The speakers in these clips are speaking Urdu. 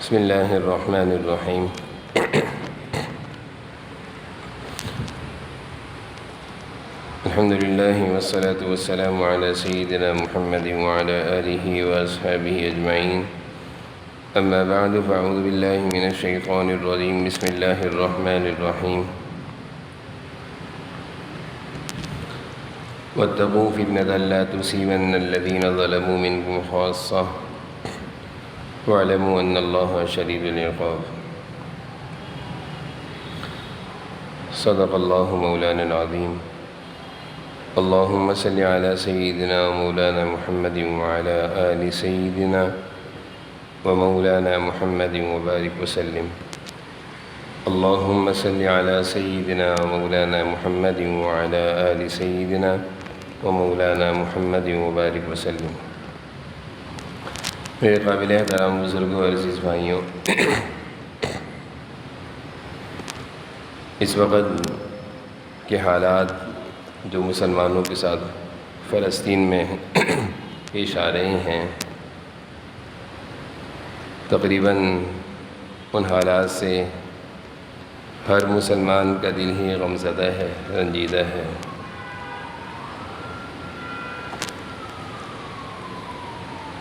بسم اللہ الرحمن الرحیم الحمد للہ والصلاة والسلام علی سیدنا محمد وعلی آلہ واصحابہ اجمعین اما بعد فاعوذ باللہ من الشیطان الرجیم بسم اللہ الرحمن الرحیم واتقوا فتنة لا تصيبن الذين ظلموا منكم خاصة واعلموا ان اللہ شدید العقاب صدق اللہ مولانا العظیم اللہم صل علی سیدنا مولانا محمد وعلی آل سیدنا ومولانا محمد وبارک وسلم اللہم صل علی سیدنا مولانا محمد وعلی آل سیدنا ومولانا محمد وبارک وسلم۔ میرے قابل احترام بزرگوں اور عزیز بھائیوں، اس وقت کے حالات جو مسلمانوں کے ساتھ فلسطین میں پیش آ رہے ہیں، تقریباً ان حالات سے ہر مسلمان کا دل ہی غمزدہ ہے، رنجیدہ ہے۔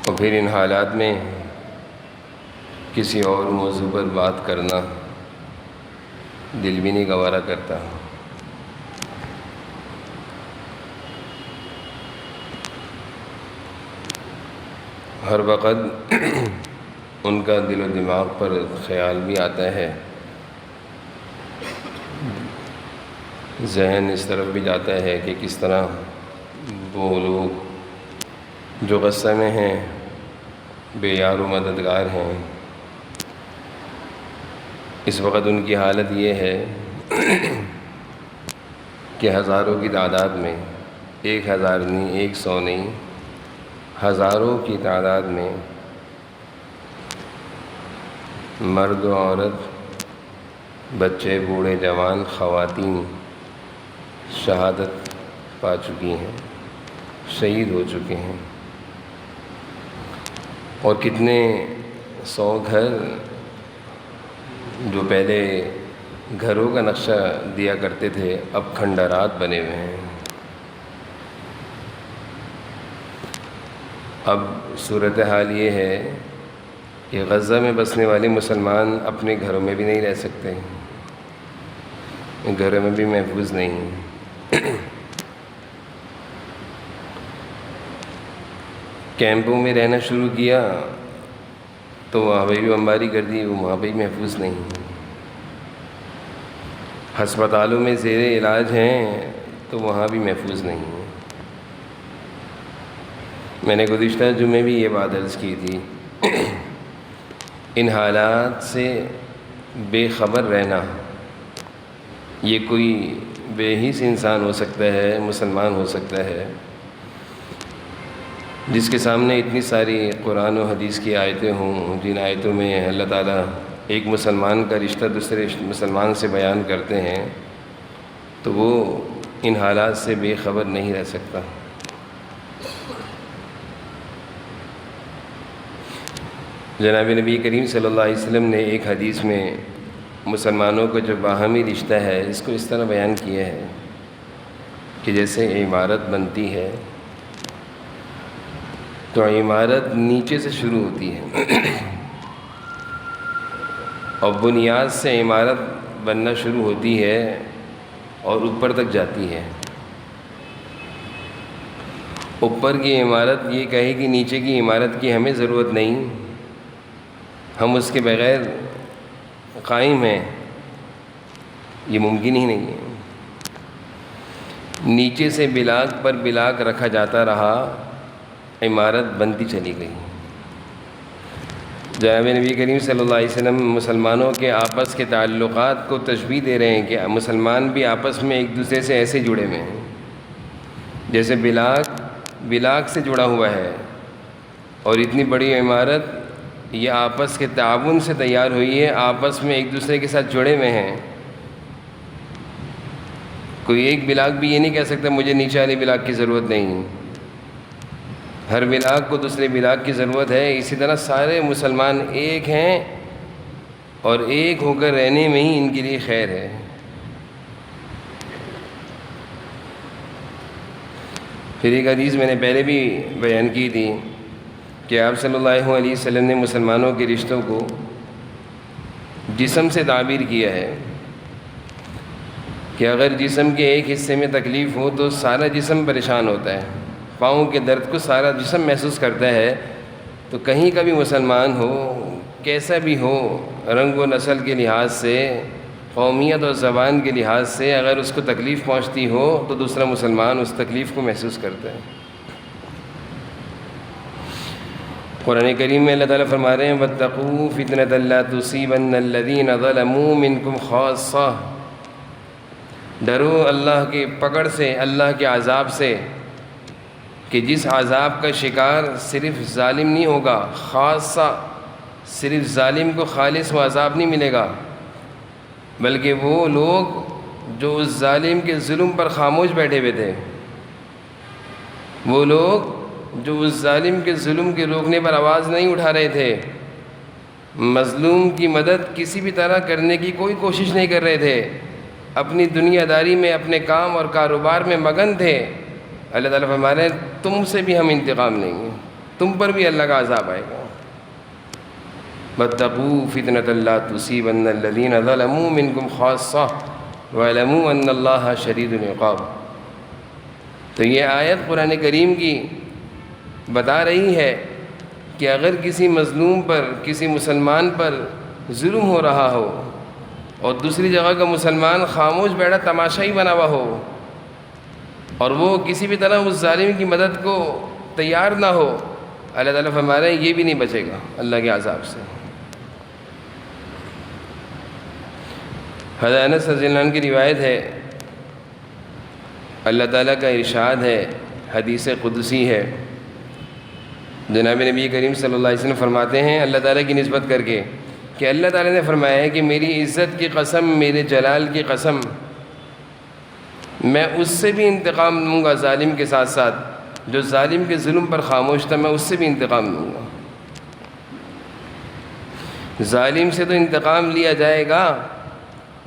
اور پھر ان حالات میں کسی اور موضوع پر بات کرنا دل بھی نہیں گوارا کرتا۔ ہر وقت ان کا دل و دماغ پر خیال بھی آتا ہے، ذہن اس طرف بھی جاتا ہے کہ کس طرح وہ لوگ جو غصے میں ہیں، بے یار و مددگار ہیں، اس وقت ان کی حالت یہ ہے کہ ہزاروں کی تعداد میں، 1000 نہیں، 100 نہیں، ہزاروں کی تعداد میں مرد و عورت، بچے، بوڑھے، جوان، خواتین شہادت پا چکی ہیں، شہید ہو چکے ہیں۔ اور کتنے 100 گھر جو پہلے گھروں کا نقشہ دیا کرتے تھے، اب کھنڈرات بنے ہوئے ہیں۔ اب صورتحال یہ ہے کہ غزہ میں بسنے والے مسلمان اپنے گھروں میں بھی نہیں رہ سکتے، گھروں میں بھی محفوظ نہیں۔ کیمپوں میں رہنا شروع کیا تو وہاں پہ بھی بمباری کر دی، وہاں پہ بھی محفوظ نہیں۔ ہسپتالوں میں زیر علاج ہیں تو وہاں بھی محفوظ نہیں۔ میں نے گزشتہ جمعے بھی یہ بات عرض کی تھی، ان حالات سے بے خبر رہنا یہ کوئی بے حس انسان ہو سکتا ہے، مسلمان ہو سکتا ہے، جس کے سامنے اتنی ساری قرآن و حدیث کی آیتیں ہوں، جن آیتوں میں اللہ تعالیٰ ایک مسلمان کا رشتہ دوسرے مسلمان سے بیان کرتے ہیں، تو وہ ان حالات سے بے خبر نہیں رہ سکتا۔ جناب نبی کریم صلی اللہ علیہ وسلم نے ایک حدیث میں مسلمانوں کا جو باہمی رشتہ ہے، اس کو اس طرح بیان کیا ہے کہ جیسے عمارت بنتی ہے تو عمارت نیچے سے شروع ہوتی ہے اور بنیاد سے عمارت بننا شروع ہوتی ہے اور اوپر تک جاتی ہے۔ اوپر کی عمارت یہ کہے کہ نیچے کی عمارت کی ہمیں ضرورت نہیں، ہم اس کے بغیر قائم ہیں، یہ ممکن ہی نہیں ہے۔ نیچے سے بلاک پر بلاک رکھا جاتا رہا، عمارت بنتی چلی گئی۔ جناب نبی کریم صلی اللہ علیہ وسلم مسلمانوں کے آپس کے تعلقات کو تشبیہ دے رہے ہیں کہ مسلمان بھی آپس میں ایک دوسرے سے ایسے جڑے ہوئے ہیں جیسے بلاک سے جڑا ہوا ہے، اور اتنی بڑی عمارت یہ آپس کے تعاون سے تیار ہوئی ہے، آپس میں ایک دوسرے کے ساتھ جڑے ہوئے ہیں۔ کوئی ایک بلاک بھی یہ نہیں کہہ سکتا مجھے نیچے والے بلاک کی ضرورت نہیں، ہر بلاک کو دوسرے بلاک کی ضرورت ہے۔ اسی طرح سارے مسلمان ایک ہیں اور ایک ہو کر رہنے میں ہی ان کے لیے خیر ہے۔ پھر ایک حدیث میں نے پہلے بھی بیان کی تھی کہ آپ صلی اللہ علیہ وسلم نے مسلمانوں کے رشتوں کو جسم سے تعبیر کیا ہے کہ اگر جسم کے ایک حصے میں تکلیف ہو تو سارا جسم پریشان ہوتا ہے، پاؤں کے درد کو سارا جسم محسوس کرتا ہے۔ تو کہیں کا بھی مسلمان ہو، کیسا بھی ہو، رنگ و نسل کے لحاظ سے، قومیت اور زبان کے لحاظ سے، اگر اس کو تکلیف پہنچتی ہو تو دوسرا مسلمان اس تکلیف کو محسوس کرتا ہے۔ قرآن کریم میں اللہ تعالیٰ فرما رہے ہیں وَاتَّقُوا فِتْنَةً لَا تُصِيبَنَّ الَّذِينَ ظَلَمُوا مِنْكُمْ خَاصَّةً، ڈرو اللہ کی پکڑ سے، اللہ کے عذاب سے، کہ جس عذاب کا شکار صرف ظالم نہیں ہوگا، خاصہ صرف ظالم کو خالص وہ عذاب نہیں ملے گا، بلکہ وہ لوگ جو اس ظالم کے ظلم پر خاموش بیٹھے ہوئے تھے، وہ لوگ جو اس ظالم کے ظلم کے روکنے پر آواز نہیں اٹھا رہے تھے، مظلوم کی مدد کسی بھی طرح کرنے کی کوئی کوشش نہیں کر رہے تھے، اپنی دنیا داری میں، اپنے کام اور کاروبار میں مگن تھے، اللہ تعالیٰ فرما رہے ہیں تم سے بھی ہم انتقام لیں گے، تم پر بھی اللہ کا عذاب آئے گا۔ وَاتَّقُوا فِتْنَةً لَا تُصِيبَنَّ الَّذِينَ ظَلَمُوا مِنْكُمْ خَاصَّةً وَاعْلَمُوا أَنَّ اللَّهَ شَدِيدُ الْعِقَابِ۔ تو یہ آیت قرآن کریم کی بتا رہی ہے کہ اگر کسی مظلوم پر، کسی مسلمان پر ظلم ہو رہا ہو اور دوسری جگہ کا مسلمان خاموش بیٹھا تماشائی بنا ہوا ہو اور وہ کسی بھی طرح اس ظالم کی مدد کو تیار نہ ہو، اللہ تعالیٰ فرما رہے ہیں یہ بھی نہیں بچے گا اللہ کے عذاب سے۔ حضرت انس رضی اللہ عنہ کی روایت ہے، اللہ تعالیٰ کا ارشاد ہے، حدیث قدسی ہے، جناب نبی کریم صلی اللہ علیہ وسلم فرماتے ہیں اللہ تعالیٰ کی نسبت کر کے کہ اللہ تعالیٰ نے فرمایا ہے کہ میری عزت کی قسم، میرے جلال کی قسم، میں اس سے بھی انتقام لوں گا ظالم کے ساتھ ساتھ، جو ظالم کے ظلم پر خاموش تھا میں اس سے بھی انتقام لوں گا۔ ظالم سے تو انتقام لیا جائے گا،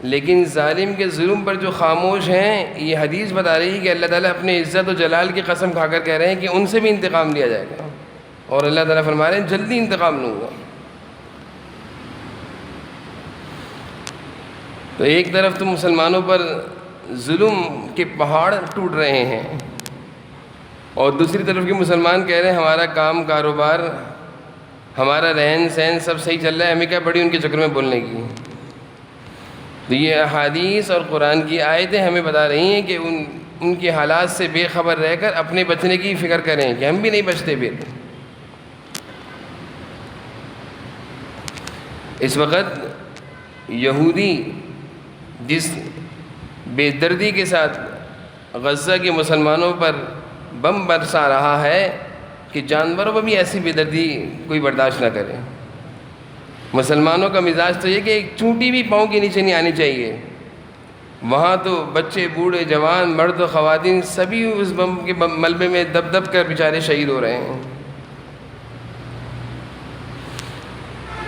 لیکن ظالم کے ظلم پر جو خاموش ہیں، یہ حدیث بتا رہی ہے کہ اللہ تعالیٰ اپنے عزت و جلال کی قسم کھا کر کہہ رہے ہیں کہ ان سے بھی انتقام لیا جائے گا، اور اللہ تعالیٰ فرما رہے ہیں جلدی انتقام لوں گا۔ تو ایک طرف تو مسلمانوں پر ظلم کے پہاڑ ٹوٹ رہے ہیں اور دوسری طرف کے مسلمان کہہ رہے ہیں ہمارا کام کاروبار، ہمارا رہن سہن سب صحیح چل رہا ہے، ہمیں کیا پڑی ان کے چکر میں بولنے کی۔ تو یہ احادیث اور قرآن کی آیتیں ہمیں بتا رہی ہیں کہ ان کے حالات سے بے خبر رہ کر اپنے بچنے کی فکر کریں کہ ہم بھی نہیں بچتے پھر۔ اس وقت یہودی جس بے دردی کے ساتھ غزہ کے مسلمانوں پر بم برسا رہا ہے کہ جانوروں پر بھی ایسی بے دردی کوئی برداشت نہ کرے۔ مسلمانوں کا مزاج تو یہ کہ ایک چونٹی بھی پاؤں کے نیچے نہیں آنی چاہیے، وہاں تو بچے، بوڑھے، جوان، مرد و خواتین سبھی اس بم کے ملبے میں دب دب کر بیچارے شہید ہو رہے ہیں،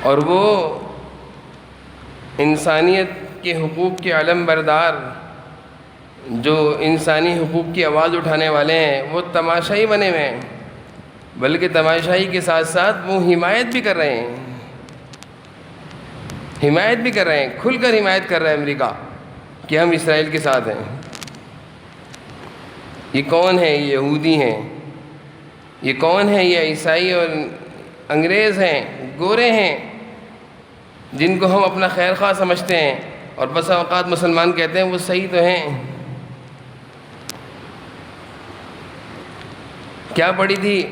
اور وہ انسانیت کے حقوق کے علم بردار جو انسانی حقوق کی آواز اٹھانے والے ہیں وہ تماشائی بنے ہوئے ہیں، بلکہ تماشائی کے ساتھ ساتھ وہ حمایت بھی کر رہے ہیں، حمایت بھی کر رہے ہیں، کھل کر حمایت کر رہا ہے امریکہ کہ ہم اسرائیل کے ساتھ ہیں۔ یہ کون ہیں؟ یہ یہودی ہیں۔ یہ کون ہیں؟ یہ عیسائی اور انگریز ہیں، گورے ہیں، جن کو ہم اپنا خیر خواہ سمجھتے ہیں، اور بسا اوقات مسلمان کہتے ہیں وہ صحیح تو ہیں۔ کیا پڑی تھی؟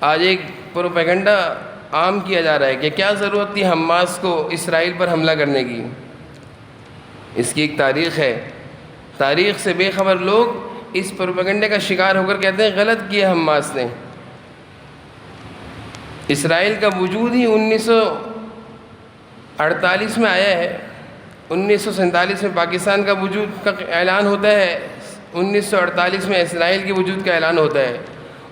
آج ایک پروپیگنڈا عام کیا جا رہا ہے کہ کیا ضرورت تھی حماس کو اسرائیل پر حملہ کرنے کی۔ اس کی ایک تاریخ ہے، تاریخ سے بے خبر لوگ اس پروپیگنڈے کا شکار ہو کر کہتے ہیں غلط کیا حماس نے۔ اسرائیل کا وجود ہی 1948 میں آیا ہے، 1947 میں پاکستان کا وجود کا اعلان ہوتا ہے، 1948 میں اسرائیل کے وجود کا اعلان ہوتا ہے۔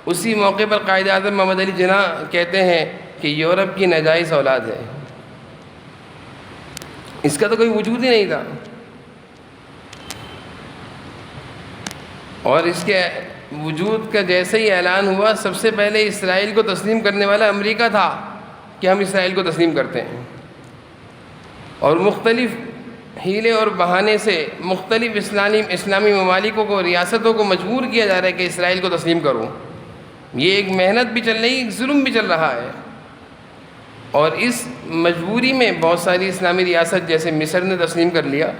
اسی موقع پر قائد اعظم محمد علی جناح کہتے ہیں کہ یورپ کی ناجائز اولاد ہے۔ اس کا تو کوئی وجود ہی نہیں تھا. اور اس کے وجود کا جیسے ہی اعلان ہوا، سب سے پہلے اسرائیل کو تسلیم کرنے والا امریکہ تھا کہ ہم اسرائیل کو تسلیم کرتے ہیں. اور مختلف ہیلے اور بہانے سے مختلف اسلامی ممالکوں کو، ریاستوں کو مجبور کیا جا رہا ہے کہ اسرائیل کو تسلیم کرو. یہ ایک محنت بھی چل رہی ہے، ایک ظلم بھی چل رہا ہے. اور اس مجبوری میں بہت ساری اسلامی ریاست جیسے مصر نے تسلیم کر لیا،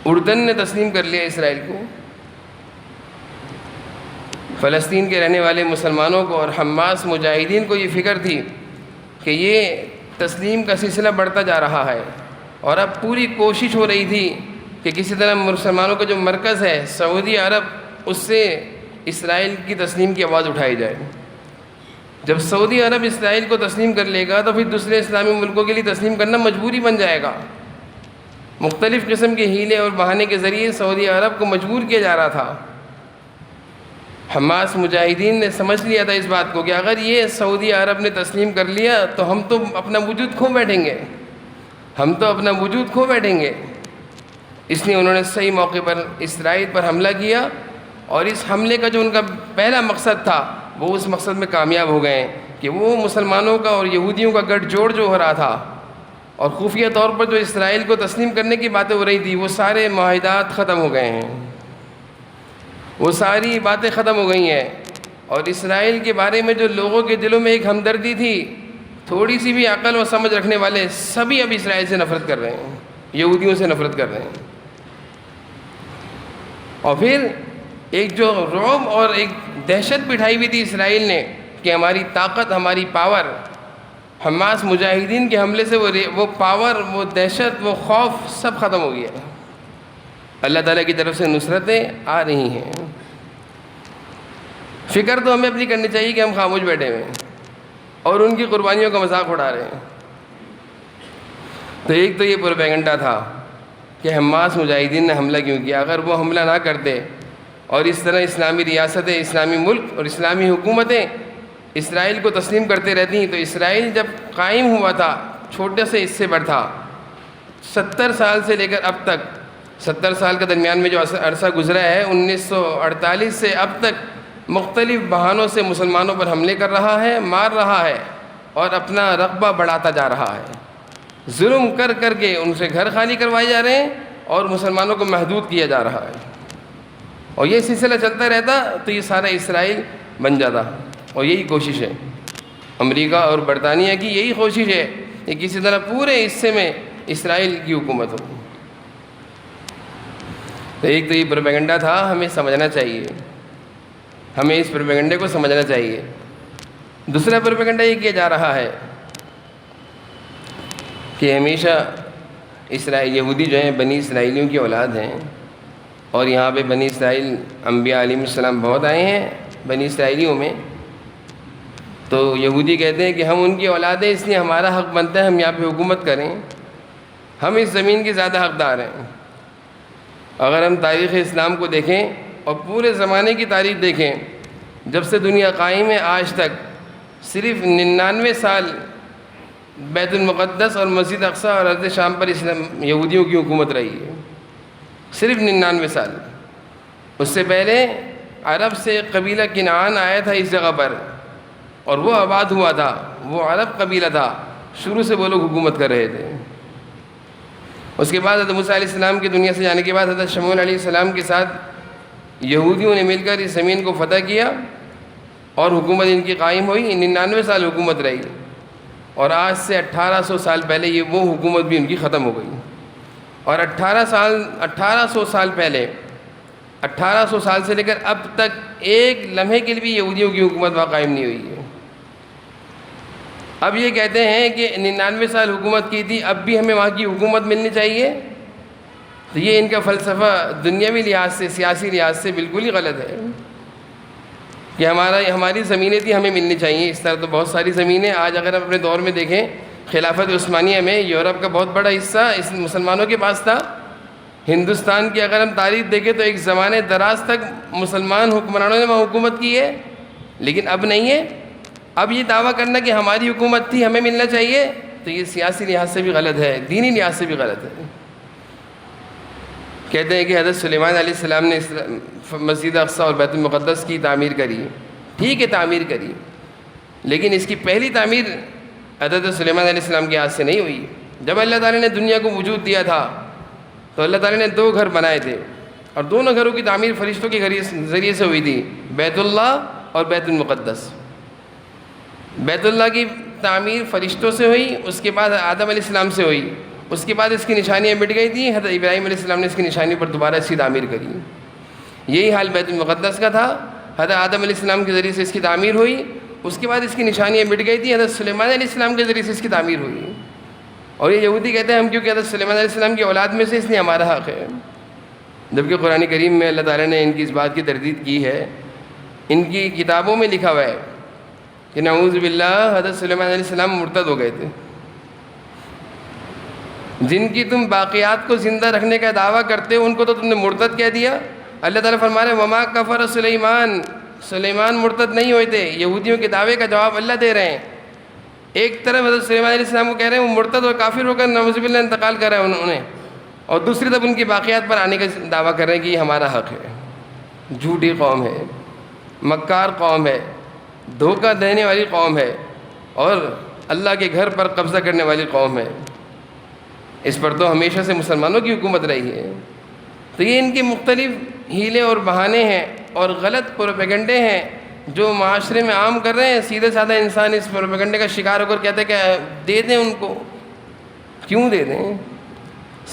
اردن نے تسلیم کر لیا اسرائیل کو. فلسطین کے رہنے والے مسلمانوں کو اور حماس مجاہدین کو یہ فکر تھی کہ یہ تسلیم کا سلسلہ بڑھتا جا رہا ہے، اور اب پوری کوشش ہو رہی تھی کہ کسی طرح مسلمانوں کا جو مرکز ہے سعودی عرب، اس سے اسرائیل کی تسلیم کی آواز اٹھائی جائے. جب سعودی عرب اسرائیل کو تسلیم کر لے گا تو پھر دوسرے اسلامی ملکوں کے لیے تسلیم کرنا مجبوری بن جائے گا. مختلف قسم کے ہیلے اور بہانے کے ذریعے سعودی عرب کو مجبور کیا جا رہا تھا. حماس مجاہدین نے سمجھ لیا تھا اس بات کو کہ اگر یہ سعودی عرب نے تسلیم کر لیا تو ہم تو اپنا وجود کھو بیٹھیں گے، ہم تو اپنا وجود کھو بیٹھیں گے. اس لیے انہوں نے صحیح موقع پر اسرائیل پر حملہ کیا، اور اس حملے کا جو ان کا پہلا مقصد تھا وہ اس مقصد میں کامیاب ہو گئے کہ وہ مسلمانوں کا اور یہودیوں کا گٹھ جوڑ جو ہو رہا تھا اور خفیہ طور پر جو اسرائیل کو تسلیم کرنے کی باتیں ہو رہی تھی، وہ سارے معاہدات ختم ہو گئے ہیں، وہ ساری باتیں ختم ہو گئی ہیں. اور اسرائیل کے بارے میں جو لوگوں کے دلوں میں ایک ہمدردی تھی، تھوڑی سی بھی عقل و سمجھ رکھنے والے سبھی اب اسرائیل سے نفرت کر رہے ہیں، یہودیوں سے نفرت کر رہے ہیں. اور پھر ایک جو رعب اور ایک دہشت بٹھائی ہوئی تھی اسرائیل نے کہ ہماری طاقت، ہماری پاور، حماس مجاہدین کے حملے سے وہ پاور، وہ دہشت، وہ خوف سب ختم ہو گیا. اللہ تعالیٰ کی طرف سے نصرتیں آ رہی ہیں. فکر تو ہمیں اپنی کرنی چاہیے کہ ہم خاموش بیٹھے ہوئے ہیں اور ان کی قربانیوں کا مذاق اڑا رہے ہیں. تو ایک تو یہ پروپیگنڈا تھا کہ حماس مجاہدین نے حملہ کیوں کیا. اگر وہ حملہ نہ کرتے اور اس طرح اسلامی ریاستیں، اسلامی ملک اور اسلامی حکومتیں اسرائیل کو تسلیم کرتے رہتی، تو اسرائیل جب قائم ہوا تھا چھوٹے سے حصے پر تھا. 70 سال سے لے کر اب تک، 70 سال کے درمیان میں جو عرصہ گزرا ہے، 1948 سے اب تک مختلف بہانوں سے مسلمانوں پر حملے کر رہا ہے، مار رہا ہے اور اپنا رقبہ بڑھاتا جا رہا ہے. ظلم کر کر کے ان سے گھر خالی کروائے جا رہے ہیں اور مسلمانوں کو محدود کیا جا رہا ہے. اور یہ سلسلہ چلتا رہتا تو یہ سارا اسرائیل بن جاتا. اور یہی کوشش ہے امریکہ اور برطانیہ کی، یہی کوشش ہے کہ کسی طرح پورے حصے میں اسرائیل کی حکومت ہو. تو ایک تو یہ پروپیگنڈا تھا، ہمیں سمجھنا چاہیے، ہمیں اس پروپیگنڈے کو سمجھنا چاہیے. دوسرا پروپیگنڈا یہ کیا جا رہا ہے کہ ہمیشہ یہودی جو ہیں بنی اسرائیلیوں کی اولاد ہیں، اور یہاں پہ بنی اسرائیل انبیاء علیہ السلام بہت آئے ہیں بنی اسرائیلیوں میں. تو یہودی کہتے ہیں کہ ہم ان کی اولاد ہیں، اس لیے ہمارا حق بنتا ہے ہم یہاں پہ حکومت کریں، ہم اس زمین کے زیادہ حقدار ہیں. اگر ہم تاریخ اسلام کو دیکھیں اور پورے زمانے کی تاریخ دیکھیں، جب سے دنیا قائم ہے آج تک صرف 99 سال بیت المقدس اور مسجد اقصی اور ارض شام پر یہودیوں کی حکومت رہی ہے. صرف 99 سال. اس سے پہلے عرب سے قبیلہ کنعان آیا تھا اس جگہ پر، اور وہ آباد ہوا تھا، وہ عرب قبیلہ تھا، شروع سے وہ لوگ حکومت کر رہے تھے. اس کے بعد حضرت موسیٰ علیہ السلام کی دنیا سے جانے کے بعد حضرت شمعون علیہ السلام کے ساتھ یہودیوں نے مل کر اس زمین کو فتح کیا اور حکومت ان کی قائم ہوئی. 99 سال حکومت رہی، اور آج سے 1800 سال پہلے یہ وہ حکومت بھی ان کی ختم ہو گئی. اور 1800 سال پہلے، 1800 سال سے لے کر اب تک ایک لمحے کے لیے بھی یہودیوں کی حکومت وہاں قائم نہیں ہوئی ہے. اب یہ کہتے ہیں کہ 99 سال حکومت کی تھی، اب بھی ہمیں وہاں کی حکومت ملنی چاہیے. تو یہ ان کا فلسفہ دنیاوی لحاظ سے، سیاسی لحاظ سے بالکل ہی غلط ہے کہ ہماری زمینیں تھی ہمیں ملنی چاہیے. اس طرح تو بہت ساری زمینیں آج اگر ہم اپنے دور میں دیکھیں، خلافت عثمانیہ میں یورپ کا بہت بڑا حصہ اس مسلمانوں کے پاس تھا. ہندوستان کی اگر ہم تاریخ دیکھیں تو ایک زمانے دراز تک مسلمان حکمرانوں نے وہاں حکومت کی ہے، لیکن اب نہیں ہے. اب یہ دعویٰ کرنا کہ ہماری حکومت تھی ہمیں ملنا چاہیے، تو یہ سیاسی لحاظ سے بھی غلط ہے، دینی لحاظ سے بھی غلط ہے۔ کہتے ہیں کہ حضرت سلیمان علیہ السلام نے مسجد اقصی اور بیت المقدس کی تعمیر کری، ٹھیک ہے تعمیر کری، لیکن اس کی پہلی تعمیر حضرت سلیمان علیہ السلام کے ہاتھ سے نہیں ہوئی۔ جب اللہ تعالیٰ نے دنیا کو وجود دیا تھا تو اللہ تعالیٰ نے 2 گھر بنائے تھے، اور دونوں گھروں کی تعمیر فرشتوں کے ذریعے سے ہوئی تھی، بیت اللہ اور بیت المقدس۔ بیت اللہ کی تعمیر فرشتوں سے ہوئی، اس کے بعد آدم علیہ السلام سے ہوئی، اس کے بعد اس کی نشانیاں مٹ گئی تھیں، حضرت ابراہیم علیہ السلام نے اس کی نشانی پر دوبارہ اس کی تعمیر کری۔ یہی حال بیت المقدس کا تھا، حضرت آدم علیہ السلام کے ذریعے سے اس کی تعمیر ہوئی، اس کے بعد اس کی نشانیاں مٹ گئی تھیں، حضرت سلیمان علیہ السلام کے ذریعے سے اس کی تعمیر ہوئی۔ اور یہ یہودی کہتے ہیں ہم کیونکہ حضرت سلیمان علیہ السلام کی اولاد میں سے اس لیے ہمارا حق ہے، جبکہ قرآن کریم میں اللہ تعالیٰ نے ان کی اس بات کی تردید کی ہے، ان کی کتابوں میں لکھا ہوا ہے کہ نعوذ باللہ حضرت سلیمان علیہ السلام مرتد ہو گئے تھے، جن کی تم باقیات کو زندہ رکھنے کا دعویٰ کرتے ہو ان کو تو تم نے مرتد کہہ دیا۔ اللہ تعالیٰ فرما رہے ہیں وما کفر سلیمان مرتد نہیں ہوئے تھے۔ یہودیوں کے دعوے کا جواب اللہ دے رہے ہیں۔ ایک طرف حضرت سلیمان علیہ السلام کو کہہ رہے ہیں وہ مرتد اور کافر ہو کر نعوذ باللہ انتقال کر رہے ہیں انہوں نے، اور دوسری طرف ان کی باقیات پر آنے کا دعویٰ کر رہے ہیں کہ یہ ہمارا حق ہے۔ جھوٹی قوم ہے، مکار قوم ہے، دھوکہ دینے والی قوم ہے، اور اللہ کے گھر پر قبضہ کرنے والی قوم ہے۔ اس پر تو ہمیشہ سے مسلمانوں کی حکومت رہی ہے۔ تو یہ ان کے مختلف ہیلے اور بہانے ہیں اور غلط پروپیگنڈے ہیں جو معاشرے میں عام کر رہے ہیں۔ سیدھے سادہ انسان اس پروپیگنڈے کا شکار ہو کر کہتے ہیں کہ دے دیں ان کو۔ کیوں دے دیں؟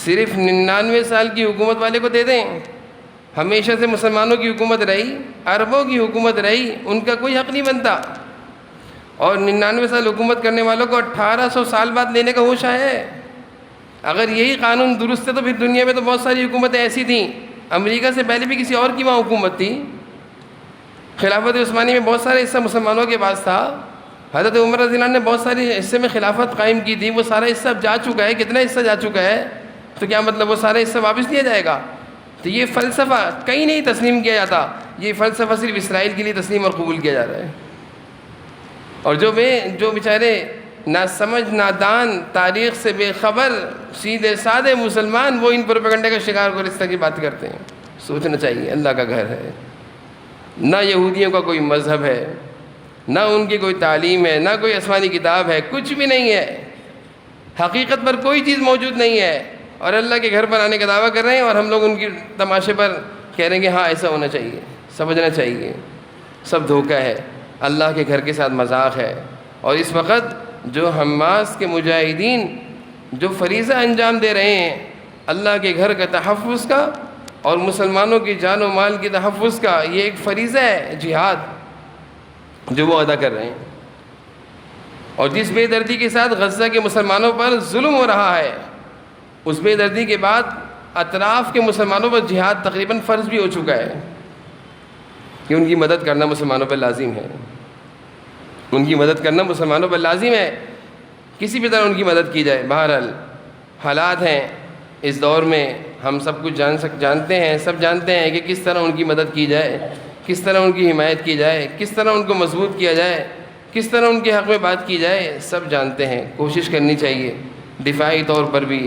صرف 99 سال کی حکومت والے کو دے دیں؟ ہمیشہ سے مسلمانوں کی حکومت رہی، عربوں کی حکومت رہی، ان کا کوئی حق نہیں بنتا، اور 99 سال حکومت کرنے والوں کو 1800 سال بعد لینے کا ہوش آیا ہے۔ اگر یہی قانون درست ہے تو پھر دنیا میں تو بہت ساری حکومتیں ایسی تھیں، امریکہ سے پہلے بھی کسی اور کی وہاں حکومت تھی، خلافت عثمانی میں بہت سارے حصہ مسلمانوں کے پاس تھا، حضرت عمر رضی اللہ عنہ نے بہت سارے حصے میں خلافت قائم کی تھی، وہ سارا حصہ اب جا چکا ہے۔ کتنا حصہ جا چکا ہے؟ تو کیا مطلب وہ سارا حصہ واپس لیا جائے گا؟ تو یہ فلسفہ کہیں نہیں تسلیم کیا جاتا، یہ فلسفہ صرف اسرائیل کے لیے تسلیم اور قبول کیا جا رہا ہے۔ اور جو بیچارے نہ سمجھ نادان، تاریخ سے بے خبر، سیدھے سادے مسلمان، وہ ان پروپیگنڈے کا شکار کر اس طرح کی بات کرتے ہیں۔ سوچنا چاہیے، اللہ کا گھر ہے، نہ یہودیوں کا کوئی مذہب ہے، نہ ان کی کوئی تعلیم ہے، نہ کوئی آسمانی کتاب ہے، کچھ بھی نہیں ہے، حقیقت پر کوئی چیز موجود نہیں ہے، اور اللہ کے گھر پر آنے کا دعویٰ کر رہے ہیں، اور ہم لوگ ان کی تماشے پر کہہ رہے ہیں کہ ہاں ایسا ہونا چاہیے۔ سمجھنا چاہیے سب دھوکہ ہے، اللہ کے گھر کے ساتھ مذاق ہے۔ اور اس وقت جو حماس کے مجاہدین جو فریضہ انجام دے رہے ہیں اللہ کے گھر کا تحفظ کا اور مسلمانوں کی جان و مال کی تحفظ کا، یہ ایک فریضہ ہے جہاد جو وہ ادا کر رہے ہیں۔ اور جس بے دردی کے ساتھ غزہ کے مسلمانوں پر ظلم ہو رہا ہے، اس بے دردی کے بعد اطراف کے مسلمانوں پر جہاد تقریباً فرض بھی ہو چکا ہے کہ ان کی مدد کرنا مسلمانوں پر لازم ہے، ان کی مدد کرنا مسلمانوں پر لازم ہے، کسی بھی طرح ان کی مدد کی جائے۔ بہرحال حالات ہیں اس دور میں، ہم سب کچھ جانتے ہیں، سب جانتے ہیں کہ کس طرح ان کی مدد کی جائے، کس طرح ان کی حمایت کی جائے، کس طرح ان کو مضبوط کیا جائے، کس طرح ان کے حق میں بات کی جائے، سب جانتے ہیں۔ کوشش کرنی چاہیے دفاعی طور پر بھی،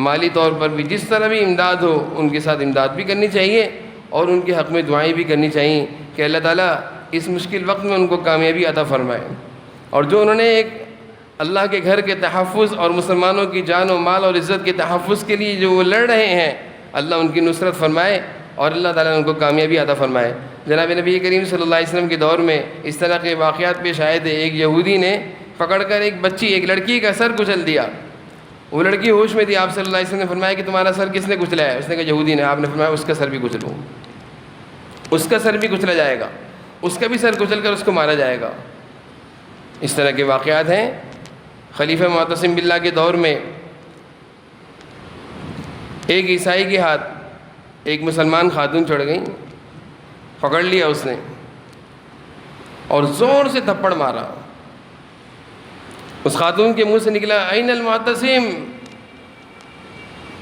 مالی طور پر بھی، جس طرح بھی امداد ہو ان کے ساتھ امداد بھی کرنی چاہیے، اور ان کے حق میں دعائیں بھی کرنی چاہیے کہ اللہ تعالیٰ اس مشکل وقت میں ان کو کامیابی عطا فرمائے۔ اور جو انہوں نے ایک اللہ کے گھر کے تحفظ اور مسلمانوں کی جان و مال اور عزت کے تحفظ کے لیے جو وہ لڑ رہے ہیں، اللہ ان کی نصرت فرمائے اور اللہ تعالیٰ نے ان کو کامیابی عطا فرمائے۔ جناب نبی کریم صلی اللہ علیہ وسلم کے دور میں اس طرح کے واقعات پیش آئے تھے۔ ایک یہودی نے پکڑ کر ایک لڑکی کا سر کچل دیا، وہ لڑکی ہوش میں تھی، آپ صلی اللہ علیہ وسلم نے فرمایا کہ تمہارا سر کس نے کچلا ہے؟ اس نے کہا یہودی نے۔ آپ نے فرمایا اس کا سر بھی کچلو، اس کا سر بھی کچلا جائے گا، اس کا بھی سر کچل کر اس کو مارا جائے گا۔ اس طرح کے واقعات ہیں۔ خلیفہ معتصم باللہ کے دور میں ایک عیسائی کے ہاتھ ایک مسلمان خاتون چڑھ گئی، پکڑ لیا اس نے اور زور سے تھپڑ مارا۔ اس خاتون کے منہ سے نکلا این المعتصم،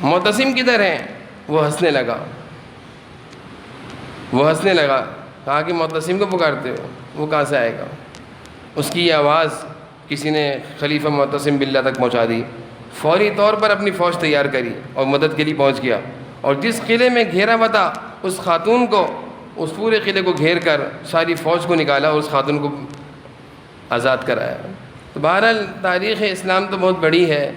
معتصم کدھر ہیں؟ وہ ہنسنے لگا، کہا کہ معتصم کو پکارتے ہو، وہ کہاں سے آئے گا؟ اس کی یہ آواز کسی نے خلیفہ معتصم باللہ تک پہنچا دی، فوری طور پر اپنی فوج تیار کری اور مدد کے لیے پہنچ گیا، اور جس قلعے میں گھیرا ہوا تھا اس خاتون کو، اس پورے قلعے کو گھیر کر ساری فوج کو نکالا اور اس خاتون کو آزاد کرایا۔ تو بہرحال تاریخ اسلام تو بہت بڑی ہے،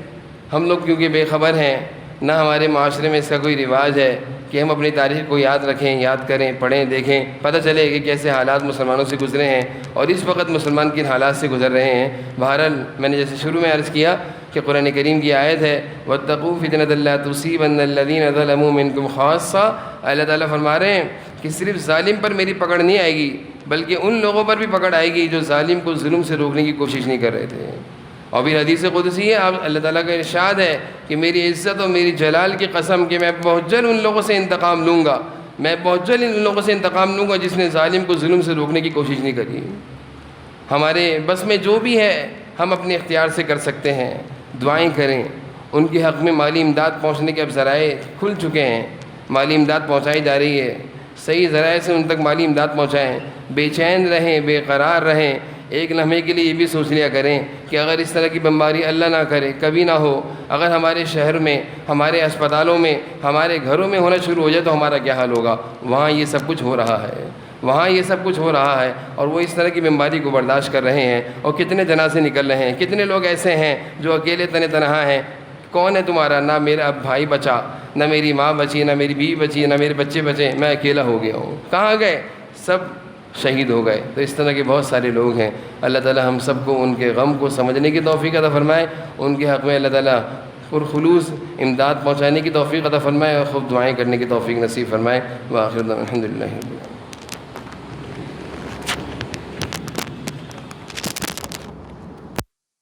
ہم لوگ کیونکہ بے خبر ہیں، نہ ہمارے معاشرے میں اس کا کوئی رواج ہے کہ ہم اپنی تاریخ کو یاد رکھیں، یاد کریں، پڑھیں، دیکھیں، پتہ چلے کہ کیسے حالات مسلمانوں سے گزرے ہیں اور اس وقت مسلمان کن حالات سے گزر رہے ہیں۔ بہرحال میں نے جیسے شروع میں عرض کیا کہ قرآن کریم کی آیت ہے وَاتَّقُوا فِتْنَةً لَا تُصِيبَنَّ الَّذِينَ ظَلَمُوا مِنكُمْ خَاصَّةً، اللہ تعالیٰ فرما رہے ہیں کہ صرف ظالم پر میری پکڑ نہیں آئے گی بلکہ ان لوگوں پر بھی پکڑ آئے گی جو ظالم کو ظلم سے روکنے کی کوشش نہیں کر رہے تھے۔ اور پھر حدیث قدسی ہے، اللہ تعالیٰ کا ارشاد ہے کہ میری عزت اور میری جلال کی قسم کہ میں بہت جلد ان لوگوں سے انتقام لوں گا، میں بہت جلد ان لوگوں سے انتقام لوں گا جس نے ظالم کو ظلم سے روکنے کی کوشش نہیں کری۔ ہمارے بس میں جو بھی ہے ہم اپنے اختیار سے کر سکتے ہیں، دعائیں کریں، ان کے حق میں مالی امداد پہنچنے کے اب ذرائع کھل چکے ہیں، مالی امداد پہنچائی جا رہی ہے، صحیح ذرائع سے ان تک مالی امداد پہنچائیں، بے چین رہیں، بے قرار رہیں، ایک لمحے کے لیے یہ بھی سوچ لیا کریں کہ اگر اس طرح کی بمباری اللہ نہ کرے کبھی نہ ہو، اگر ہمارے شہر میں، ہمارے اسپتالوں میں، ہمارے گھروں میں ہونا شروع ہو جائے تو ہمارا کیا حال ہوگا۔ وہاں یہ سب کچھ ہو رہا ہے، وہاں یہ سب کچھ ہو رہا ہے، اور وہ اس طرح کی بیماری کو برداشت کر رہے ہیں، اور کتنے جنازے نکل رہے ہیں، کتنے لوگ ایسے ہیں جو اکیلے تنہا ہیں۔ کون ہے تمہارا؟ نہ میرا بھائی بچا، نہ میری ماں بچی، نہ میری بیوی بچی، نہ میرے بچے بچے، میں اکیلا ہو گیا ہوں۔ کہاں گئے؟ سب شہید ہو گئے۔ تو اس طرح کے بہت سارے لوگ ہیں، اللہ تعالی ہم سب کو ان کے غم کو سمجھنے کی توفیق عطا فرمائے، ان کے حق میں اللہ تعالی پرخلوص امداد پہنچانے کی توفیق عطا فرمائے اور خوب دعائیں کرنے کی توفیق نصیب فرمائے۔ وآخر دعوانا الحمدللہ۔